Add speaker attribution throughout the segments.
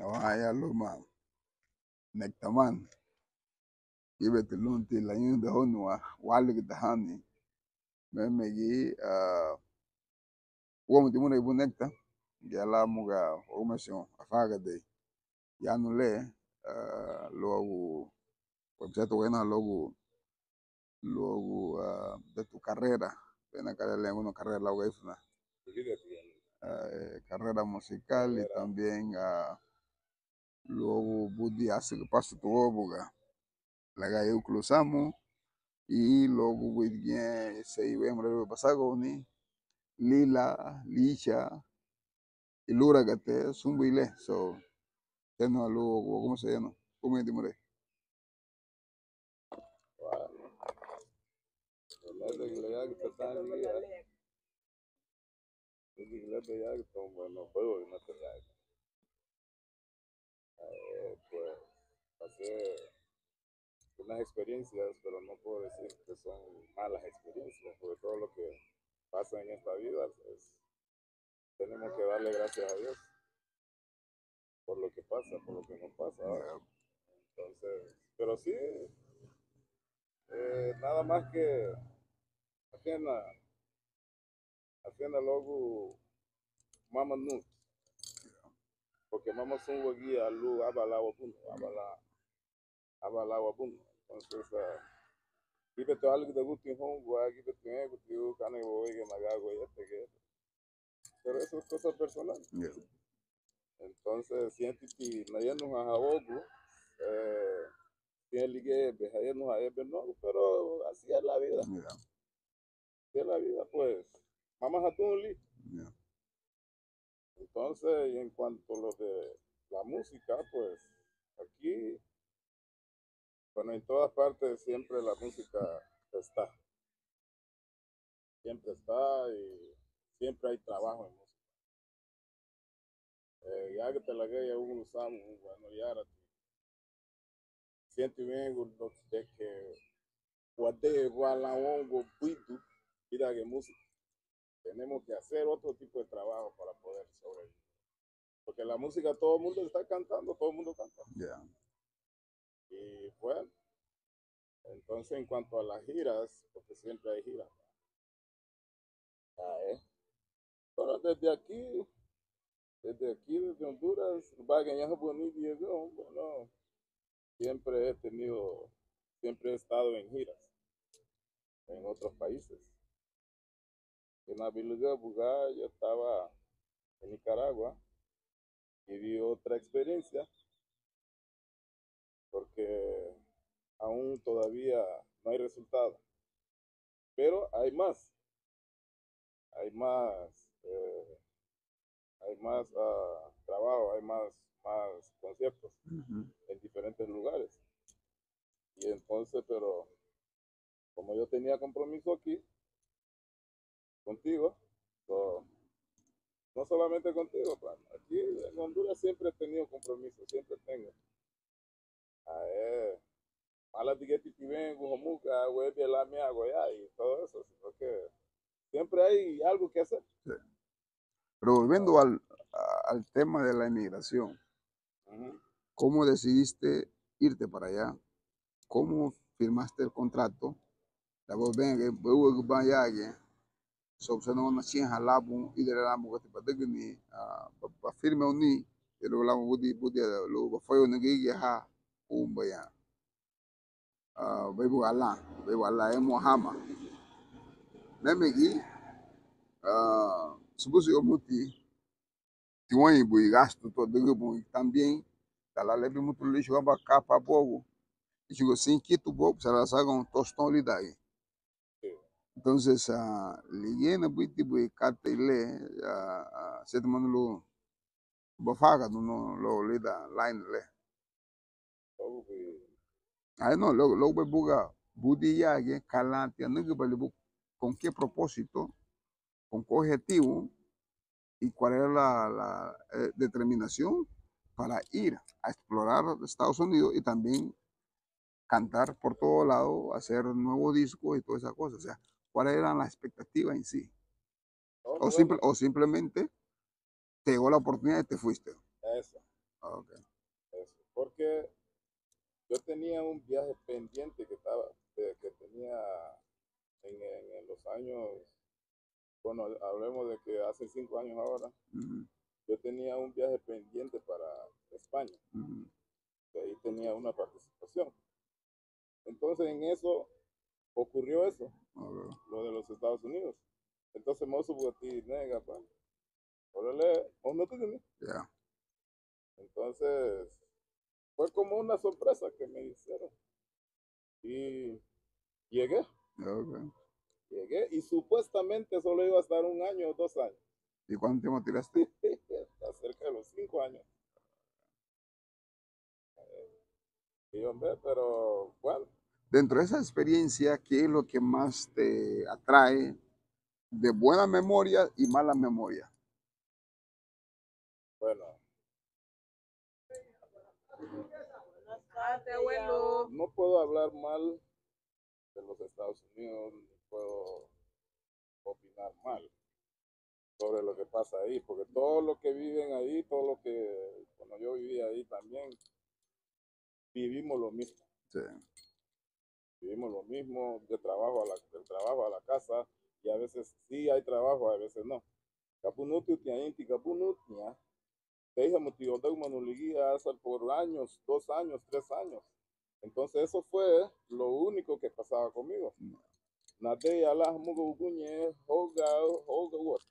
Speaker 1: Awaya luma nektaman ibet lunti la yin da honwa walig da hani memegi wo mtimuna ibu nekta gela muga omasyon afaga de yanule logo concepto wena logo de tu carrera pena carrera una carrera larga ifna carrera musical y también luego budi hace que paso todo buga laga eu clusamo y luego bien se iba a pasar con ni lila licha y lura gate sumbile so tengo luego cómo se llama cómo es dimore
Speaker 2: pues pasé unas experiencias, pero no puedo decir que son malas experiencias, porque todo lo que pasa en esta vida tenemos que darle gracias a Dios por lo que pasa, por lo que nos pasa ahora. Entonces, pero sí, nada más que ajena, ajena logo mama nu, porque mama son wagi alu abalawa pun, abalawa pun. Entonces, ibe to algo de gusto home, wagi de tiene gusto, kana woige magago y este. Pero eso es cosa personal. Entonces, siento que no a jabogo, tiene ligue, no a ebe, no, pero así es la vida. Así es la vida, pues. Mamá Hatunli. Entonces, y en cuanto a lo de la música, pues, aquí, bueno, en todas partes siempre la música está. Siempre está y siempre hay trabajo en música. Ya que te la gaya uno usamos, bueno, ya siento bien de que guardé la hongo puitu mira que música tenemos que hacer otro tipo de trabajo para poder sobrevivir porque la música todo el mundo está cantando, todo el mundo canta y bueno, entonces en cuanto a las giras, porque siempre hay giras, pero desde Honduras va a ganar bonito y bueno, siempre he estado en giras en otros países. En Abiluga Bugá yo estaba en Nicaragua y vi otra experiencia porque aún todavía no hay resultado. Pero hay más, hay más trabajo, hay más conciertos en diferentes lugares. Y entonces, pero como yo tenía compromiso aquí contigo, so, no solamente contigo, plan, aquí en Honduras siempre he tenido compromiso, siempre tengo. Mala tigueti que vengo, Jomuca, güey, de la mía, güey, y todo eso, sino que siempre hay algo que hacer.
Speaker 1: Sí. Pero volviendo al tema de la inmigración, ¿cómo decidiste irte para allá? ¿Cómo firmaste el contrato? La voz ven que hubo que vaya alguien, se no una cien halabu y de la mujer para que ni para firme uni, pero la budi lo fue una guía ha un vaya bebu ala Muhammad memegi subusi omuti tiwani bu gasto to de bu também kala lebe muito lixo aba capa bogo e chegou assim que tu bobo será saga um tostão ali daí. Entonces liguei na buiti bu cartele se tomando lo bafaga no lo lida line le aí não lo buga budi ya que calante no que vale con qué propósito con qué objetivo y cuál era la determinación para ir a explorar Estados Unidos y también cantar por todo lado, hacer nuevos discos y todas esas cosas. O sea, ¿cuáles eran las expectativas en sí? O simplemente te llegó la oportunidad y te fuiste.
Speaker 2: Eso.
Speaker 1: Okay.
Speaker 2: bueno, hablemos de que hace 5 años ahora, yo tenía un viaje pendiente para España. Que ahí tenía una participación. Entonces en eso ocurrió eso, lo de los Estados Unidos. Entonces me subo a ti, nega, pa. Órale, ¿o no te tenés? Entonces fue como una sorpresa que me hicieron. Y llegué. Llegué y supuestamente solo iba a estar 1 año o 2 años.
Speaker 1: ¿Y cuánto tiempo tiraste?
Speaker 2: Cerca de los 5 años. Y hombre, pero bueno.
Speaker 1: Dentro de esa experiencia, ¿qué es lo que más te atrae de buena memoria y mala memoria?
Speaker 2: Bueno. No puedo hablar mal de los Estados Unidos, ni puedo opinar mal sobre lo que pasa ahí, porque todo lo que viven ahí, todo lo que, cuando yo vivía ahí también, vivimos lo mismo.
Speaker 1: Sí.
Speaker 2: Vivimos lo mismo, del trabajo a la casa, y a veces sí hay trabajo, a veces no. Kapunuti utiainti kapunutia, te dije motivo de manuliguía por años, 2 años, 3 años. Entonces eso fue lo único que pasaba conmigo. Nade Allah mugo ugunye hoga what?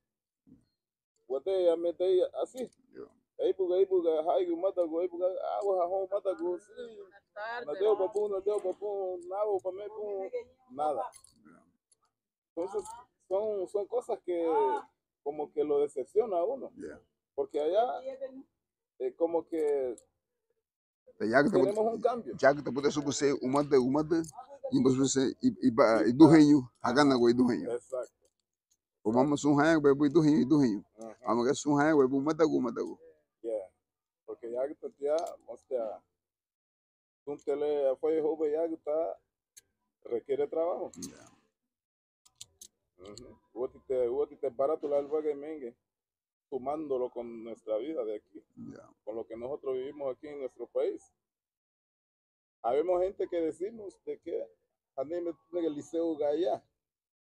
Speaker 2: Wate amete así. Eibuga haigu matago eibuga awa ho matago sí. Nadeo papu, nabo pa me nada. Entonces son cosas que como que lo decepciona a uno. Porque allá como que tenemos un cambio.
Speaker 1: Ya que te puedes suponer umade y pues y dueño hagan algo y dueño.
Speaker 2: Exacto.
Speaker 1: O vamos un hayo bebo y dueño. Vamos que es un hayo bebo matago.
Speaker 2: Yeah. Porque ya que te ya hostia un tele fue joven ya que está requiere trabajo. Te barato la alba que mengue sumándolo con nuestra vida de aquí, con lo que nosotros vivimos aquí en nuestro país. Habemos gente que decimos de que a mí me tiene el liceo de allá,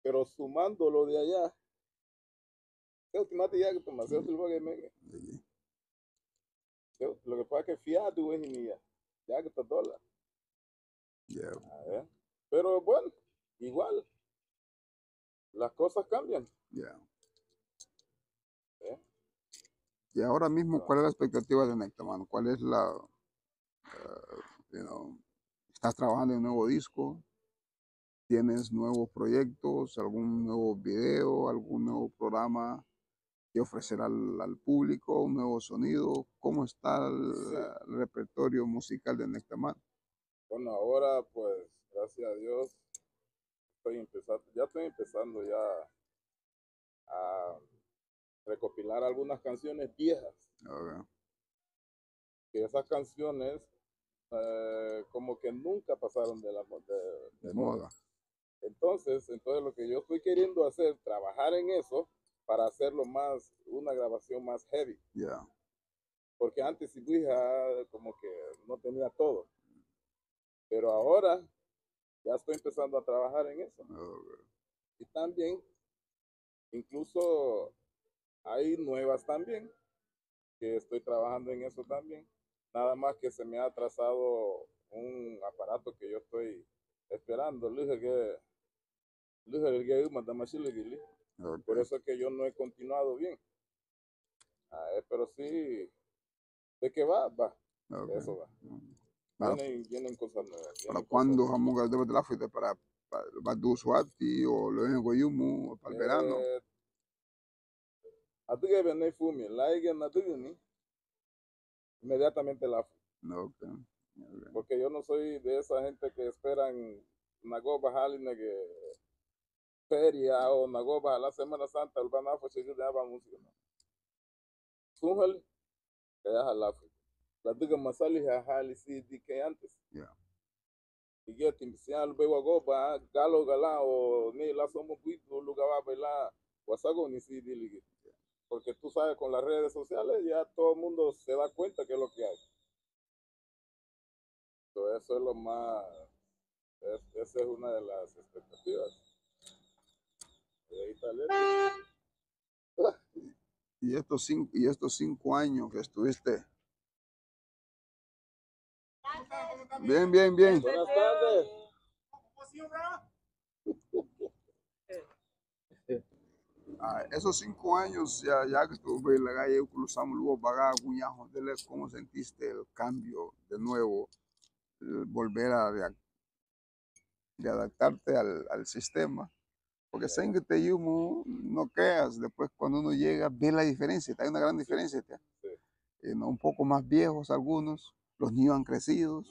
Speaker 2: pero sumándolo de allá, lo que pasa es que fiado es ya que está dólar. Pero bueno, igual, las cosas cambian.
Speaker 1: Y ahora mismo, ¿cuál es la expectativa de Nectaman? ¿Cuál es la, estás trabajando en un nuevo disco? ¿Tienes nuevos proyectos, algún nuevo video, algún nuevo programa que ofrecer al público, un nuevo sonido? ¿Cómo está el repertorio musical de Nectaman?
Speaker 2: Bueno, ahora pues, gracias a Dios, ya estoy empezando ya a recopilar algunas canciones viejas. Que esas canciones como que nunca pasaron de moda. Entonces lo que yo estoy queriendo hacer, trabajar en eso para hacerlo más, una grabación más heavy. Porque antes si como que no tenía todo. Pero ahora ya estoy empezando a trabajar en eso. Y también, incluso hay nuevas también, que estoy trabajando en eso también. Nada más que se me ha atrasado un aparato que yo estoy esperando. Por eso es que yo no he continuado bien. Pero sí, ¿de qué va? Va. Eso va. Vienen cosas nuevas.
Speaker 1: ¿Para cuándo vamos a de la fiesta? ¿Para Suati o lo en Goyumu para el verano?
Speaker 2: Inmediatamente la porque yo no soy de esa gente que esperan Nagoba Haline que feria o Nagoba la Semana Santa, el Banafo, si yo daba música. Sunjal, que ya la la diga masali hali si di que antes. Y ya te inicial veo Goba, Galo Gala o ni la somos buito, lugar va a bailar, Wasago ni si di. Porque tú sabes, con las redes sociales ya todo el mundo se da cuenta que es lo que hay. Entonces, eso es lo más, esa es una de las expectativas. Y ahí está
Speaker 1: Y estos 5 años que estuviste. Bien, bien, bien.
Speaker 2: Buenas tardes.
Speaker 1: Esos 5 años ya que estuve en la calle, cruzamos luego para Guñajo, ¿cómo sentiste el cambio de nuevo, el volver de adaptarte al sistema? Porque sé que te yumo, no creas, después cuando uno llega ve la diferencia, hay una gran diferencia, tía. ¿No? Un poco más viejos algunos, los niños han crecido,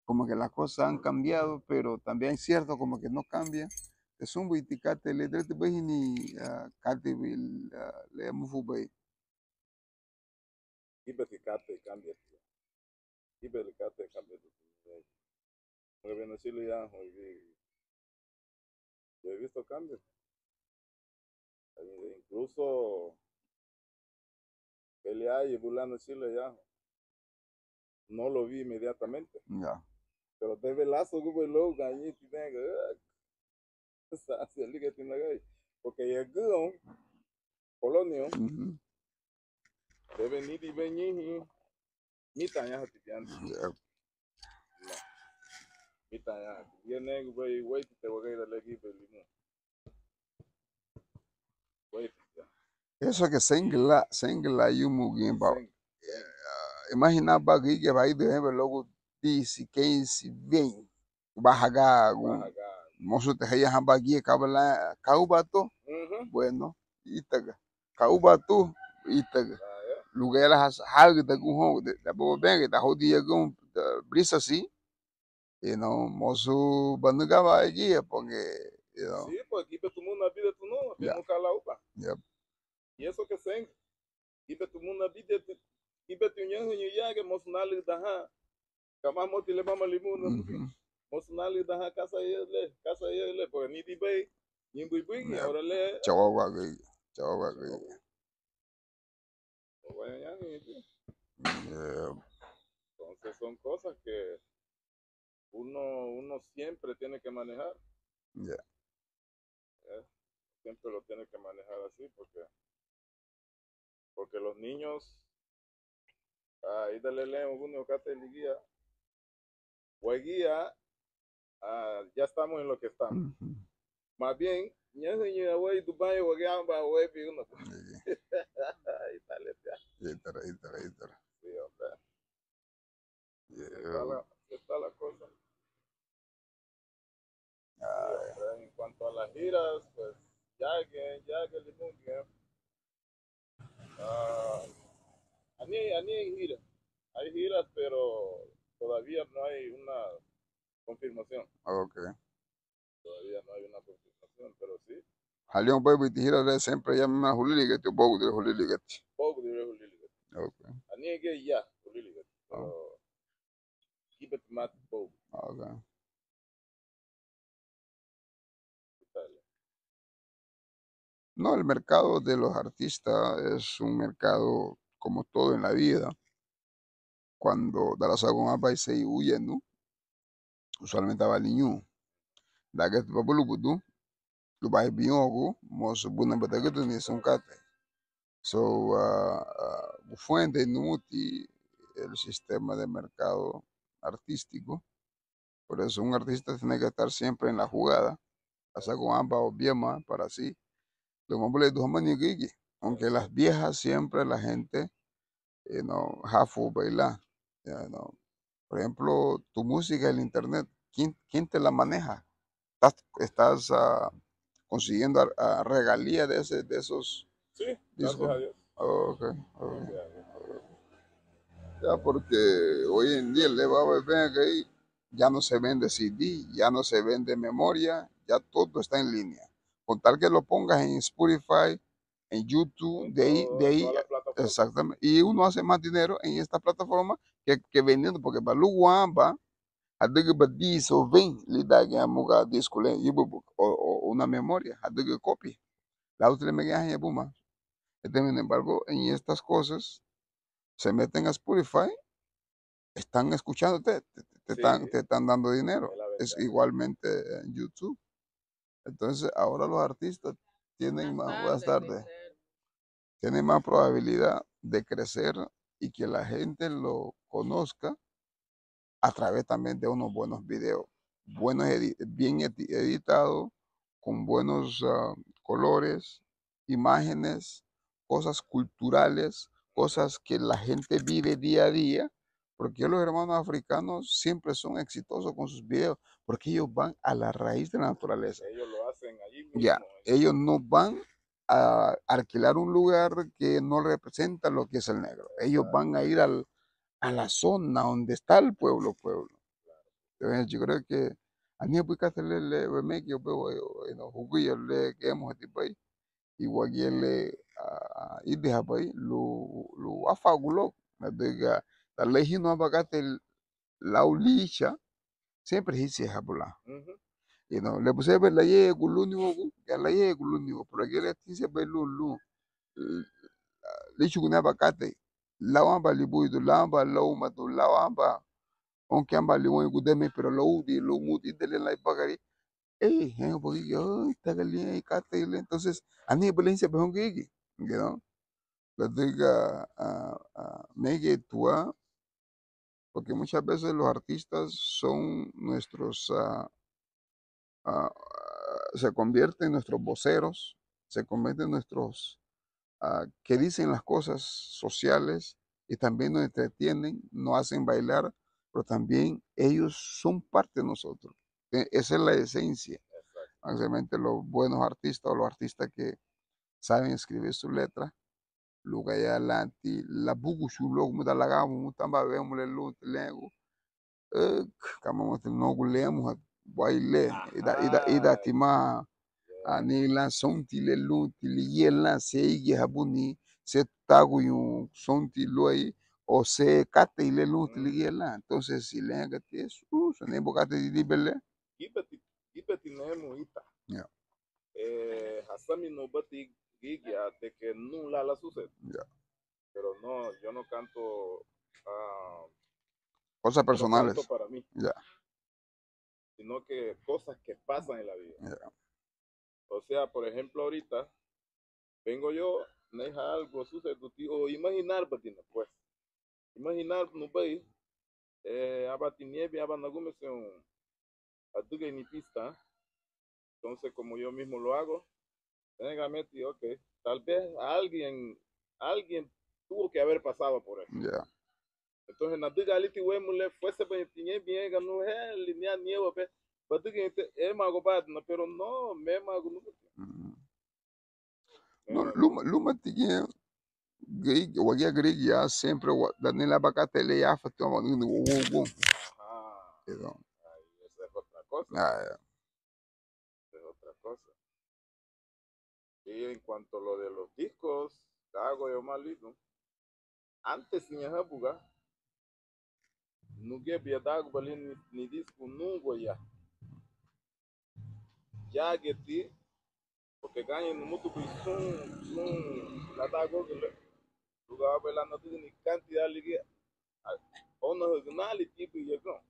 Speaker 1: como que las cosas han cambiado, pero también es cierto como que no cambia. Es un buiticate, le drete behini katebil le mufubay.
Speaker 2: Ibeticate cambia. Ibeticate cambia. Porque viene Chile ya, yo he visto cambios. Incluso pelear y burlando Chile ya. No lo vi inmediatamente.
Speaker 1: Ya.
Speaker 2: Pero te velazo que luego gané tiene hacia el que tiene que porque llegó Polonio debe ni venir ni tan ya tipiando. No. Ni tan ya. Viene güey te voy a ir al equipo limón. Güey.
Speaker 1: Eso que sengla yumu bien ba. Imagina bagi que vai de ejemplo logo 10, 15, 20. Bajaga, mozo te haya hambagi kabla kaubato. Bueno, itaga. Kaubato itaga. Lugar has halga da gun da bo bang da hodi gun brisa assim. E não moço banduga vai guia porque
Speaker 2: sí, pues aquí tu mundo vida tu no, que nunca la upa. Y eso que sen, aquí tu mundo vida aquí tu ñan ya que mosnali daha, kama moti le mama limuno. Mosnali daha casa yele, porque ni di bay, ni bui bui, ahora le.
Speaker 1: Chawawa gay.
Speaker 2: Entonces son cosas que uno siempre tiene que manejar. Siempre lo tiene que manejar así porque los niños ahí dale leo uno que te guía guía ya estamos en lo que estamos. Más bien ya señora güey Dubai guía va güey uno y tal
Speaker 1: Itara.
Speaker 2: sí, hombre. Está la cosa. En cuanto a las giras, pues ya que limón que hay giras, pero todavía no hay una confirmación.
Speaker 1: Okay.
Speaker 2: Todavía no hay una confirmación, pero sí.
Speaker 1: Halion baby tihira le sempre ya ma hulili gati bogu de hulili gati.
Speaker 2: Bogu de hulili gati.
Speaker 1: Okay.
Speaker 2: Ani ge ya hulili gati. Pero keep it mat bogu.
Speaker 1: Okay. No, el mercado de los artistas es un mercado como todo en la vida. Cuando da la sagona va y se huye, ¿no? Usualmente va niño. Da que tu papá lo pudo, lo va a biogo, mos buna bataga tu ni son cate. So, fuente nuti el sistema de mercado artístico. Por eso un artista tiene que estar siempre en la jugada. Hasta con ambas o biema para así. Aunque las viejas siempre la gente no hafu bailar. Por ejemplo, tu música en internet, ¿quién te la maneja? ¿Estás consiguiendo regalías de esos
Speaker 2: sí,
Speaker 1: discos?
Speaker 2: Gracias a Dios.
Speaker 1: Okay. Ya, porque hoy en día le va a ver que ya no se vende CD, ya no se vende memoria, ya todo está en línea. Con tal que lo pongas en Spotify, en YouTube, de ahí, exactamente. Y uno hace más dinero en esta plataforma que vendiendo, porque para Luguamba, a o ven, le da que amuga disco o una memoria, a que copia. La otra me queda en Puma. Sin embargo, en estas cosas se meten a Spotify, están escuchándote, te están dando dinero. Es igualmente en YouTube. Entonces, ahora los artistas tienen más. Buenas tardes. tiene más probabilidad de crecer y que la gente lo conozca a través también de unos buenos videos, bien editados, con buenos colores, imágenes, cosas culturales, cosas que la gente vive día a día, porque los hermanos africanos siempre son exitosos con sus videos, porque ellos van a la raíz de la naturaleza.
Speaker 2: Ellos lo hacen allí
Speaker 1: Ya,
Speaker 2: mismo.
Speaker 1: ellos no van a alquilar un lugar que no representa lo que es el negro. Ellos van a ir a la zona donde está el pueblo. Entonces, yo creo que a mí puede hacerle le que yo veo no jugué le que hemos tipo ahí igual que le y deja ahí lo afagulo me diga la ley no abagate la ulicha siempre hice habla le puse ver la ye guluni wogu ya la ye guluni wogu pero que le tiene ver lulu le chuguna abagate la wamba libuido la wamba la uma la wamba on kamba li won gudeme pero lo udi lo mudi dele la pagari porque yo está caliente y cátele. Entonces, a mí violencia pero que you know, la diga me tua porque muchas veces los artistas son nuestros se convierten en nuestros voceros, se convierten en nuestros que dicen las cosas sociales y también nos entretienen, nos hacen bailar, pero también ellos son parte de nosotros. Esa es la esencia. Realmente los buenos artistas o los artistas que saben escribir sus letras, lugar ya la bugu shulo como da la gama mutamba vemos le lu lengo kama mo no gulemos baile ida tima ani la sonti le lu li yela se igi habuni se tagu yu sonti loi o se kate le lu li yela entonces si le haga eso se ne bogate di belle
Speaker 2: Ibeti nemu ita.
Speaker 1: yeah
Speaker 2: Hasami no bati gigia de que no la sucede.
Speaker 1: yeah
Speaker 2: Pero no, yo no canto,
Speaker 1: cosas
Speaker 2: no canto
Speaker 1: personales
Speaker 2: para mí,
Speaker 1: yeah
Speaker 2: sino que cosas que pasan en la vida.
Speaker 1: yeah
Speaker 2: O sea, por ejemplo, ahorita vengo yo, me deja algo sucede, o imaginar, batina, pues, imaginar, no veis, abatinieve, abanagume se un atuga ni pista, entonces como yo mismo lo hago, téngame, ok, tal vez alguien tuvo que haber pasado por eso.
Speaker 1: yeah
Speaker 2: Entonces, na diga aliti we mule fuese pe tinye bien ganu he linia niewa pe batu que e mago bad no pero no me mago no
Speaker 1: no luma tigiye wagia Greek ya sempre Daniela Bacatele ya fatoma no wogo
Speaker 2: ah
Speaker 1: you know
Speaker 2: esa es otra cosa,
Speaker 1: yeah
Speaker 2: esa es otra cosa. Y en cuanto a lo de los discos, hago yo malito. Antes sin buga no que dago balin ni disco nunca ya que ti porque ganha no muito sun la dago que lugar pela no tiene ni cantidad liga ona original tipo y yo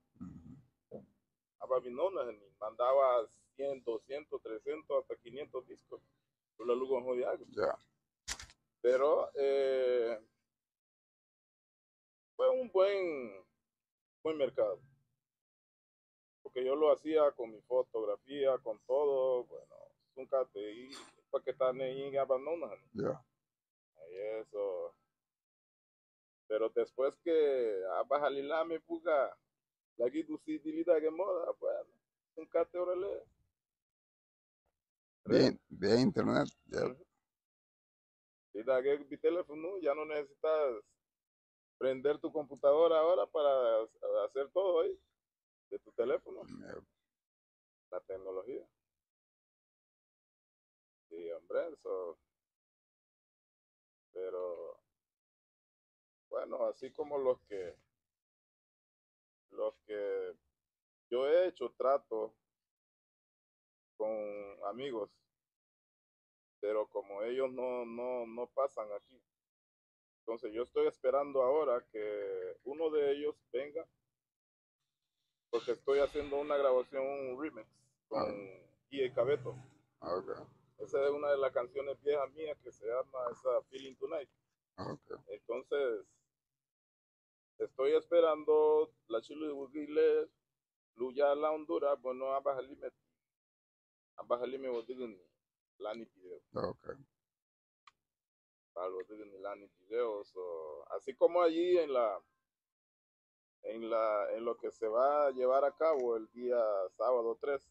Speaker 2: a Babilonia mandaba 100, 200, 300 hasta 500 discos por la lugar jodido
Speaker 1: yeah
Speaker 2: pero fue un buen mercado porque yo lo hacía con mi fotografía con todo bueno nunca te y para que están en Babilonia
Speaker 1: yeah
Speaker 2: y eso pero después que a Bajalila me puga lagi tu utilidad que moda pues nunca te orale
Speaker 1: bien internet yeah
Speaker 2: y da que mi teléfono ya no necesitas prender tu computadora ahora para hacer todo ahí de tu teléfono,
Speaker 1: yeah
Speaker 2: la tecnología. Sí, hombre, eso, pero bueno, así como los que yo he hecho trato con amigos, pero como ellos no pasan aquí. Entonces yo estoy esperando ahora que uno de ellos venga, porque estoy haciendo una grabación, un remix con
Speaker 1: okay
Speaker 2: Guille Cabeto.
Speaker 1: okay
Speaker 2: Esa es una de las canciones viejas mías que se llama esa Feeling Tonight.
Speaker 1: Okay.
Speaker 2: Entonces, estoy esperando la chile de Wugile, Luya la Honduras, bueno, Abajalime Wodigun, Lani Pideo.
Speaker 1: Okay.
Speaker 2: Para Wodigun, Lani Pideo. Así como allí en lo que se va a llevar a cabo el día sábado 3.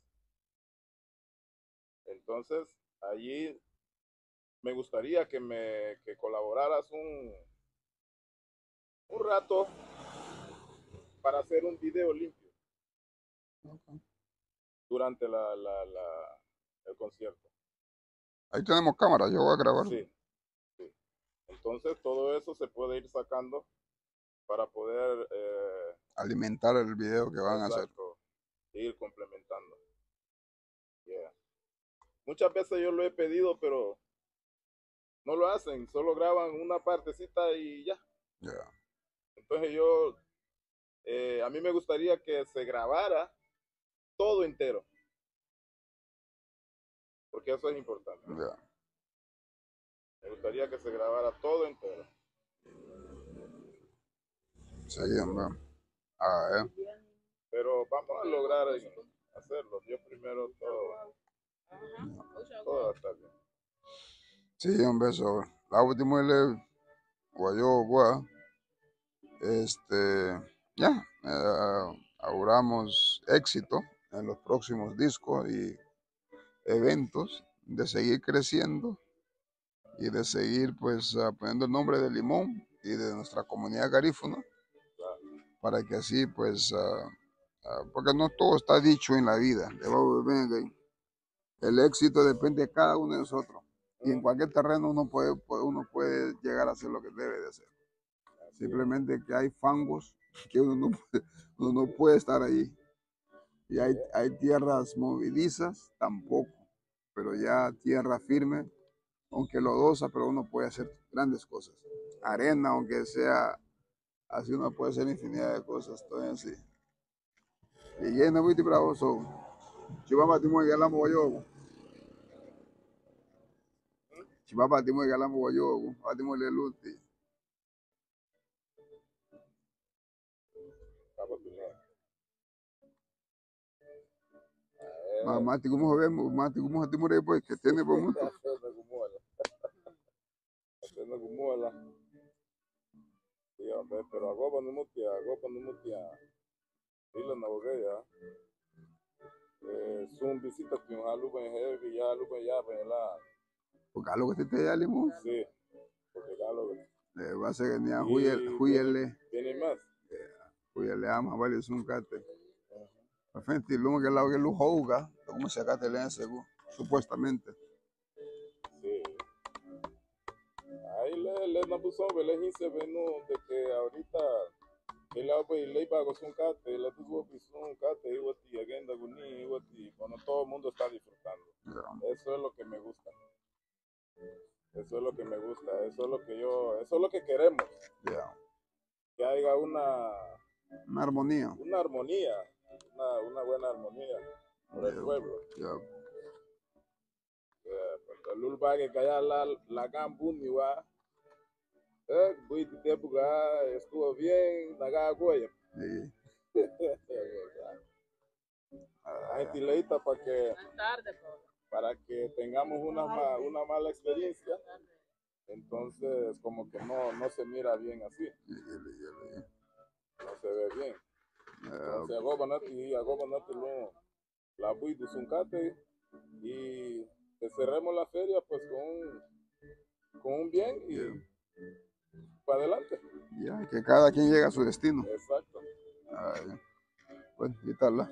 Speaker 2: Entonces, allí me gustaría que colaboraras un rato para hacer un video limpio
Speaker 1: Okay.
Speaker 2: durante el concierto.
Speaker 1: Ahí tenemos cámara, yo voy a grabar.
Speaker 2: Sí, sí. Entonces, todo eso se puede ir sacando para poder
Speaker 1: Alimentar el video que van a hacer.
Speaker 2: exacto, ir complementando. Yeah. Muchas veces yo lo he pedido, pero no lo hacen, solo graban una partecita y ya.
Speaker 1: Yeah.
Speaker 2: Entonces a mí me gustaría que se grabara todo entero, porque eso es importante.
Speaker 1: Yeah.
Speaker 2: Me gustaría que se grabara todo entero.
Speaker 1: Sí, hombre. Ah,
Speaker 2: Pero vamos a lograr hacerlo. Dios primero, todo va a estar bien.
Speaker 1: Sí, hombre, eso. La última le guayó, gua. Ya, auguramos éxito en los próximos discos y eventos, de seguir creciendo y de seguir pues poniendo el nombre de Limón y de nuestra comunidad garífuna,
Speaker 2: Claro.
Speaker 1: para que así pues, porque no todo está dicho en la vida. El éxito depende de cada uno de nosotros y en cualquier terreno uno puede llegar a hacer lo que debe de hacer. Simplemente que hay fangos que uno no puede estar ahí. Y hay tierras movedizas, tampoco. Pero ya tierra firme, aunque lodosa, pero uno puede hacer grandes cosas. Arena, aunque sea así, uno puede hacer infinidad de cosas. Entonces, sí. Y lleno, muy bravo, son. Chivaba, timo y galamo, guayobo. Chivaba, timo y galamo, guayobo. Timo le luti. Mati, ¿cómo sabemos? Mati, ¿cómo se muere pues? Que tiene por mucho.
Speaker 2: Sí, hombre, pero agoba no mutia, dile na bogeya. Sun visita tu haluba en heavy, ya haluba ya la.
Speaker 1: Porque algo que te da limón.
Speaker 2: Sí, porque galo.
Speaker 1: Va a ser que ni a
Speaker 2: Huyele. Tiene más.
Speaker 1: Huyele ama, vale, es un cate. Al frente, luego que lado que lu jouga, como se acate le supuestamente.
Speaker 2: Sí. Ahí le na buso, le hice venu de que ahorita el agua y le pago un cate, la tuvo un cate, y wati agenda guni, y wati, cuando todo el mundo está disfrutando. Yeah. Eso es lo que me gusta. Eso es lo que me gusta, eso es lo que queremos.
Speaker 1: Yeah.
Speaker 2: Que haya una
Speaker 1: armonía.
Speaker 2: Una armonía, una buena armonía por el pueblo.
Speaker 1: Yeah.
Speaker 2: El lulba que calla la gambuni wa, voy de época estuvo bien, naga goya. Leita para que tengamos una mala experiencia, entonces como que no se mira bien así, no se ve bien. Entonces agobonate la bui de suncate y cerremos la feria pues con un bien y para adelante.
Speaker 1: Ya, que cada quien llega a su destino.
Speaker 2: Exacto.
Speaker 1: Pues, quitarla.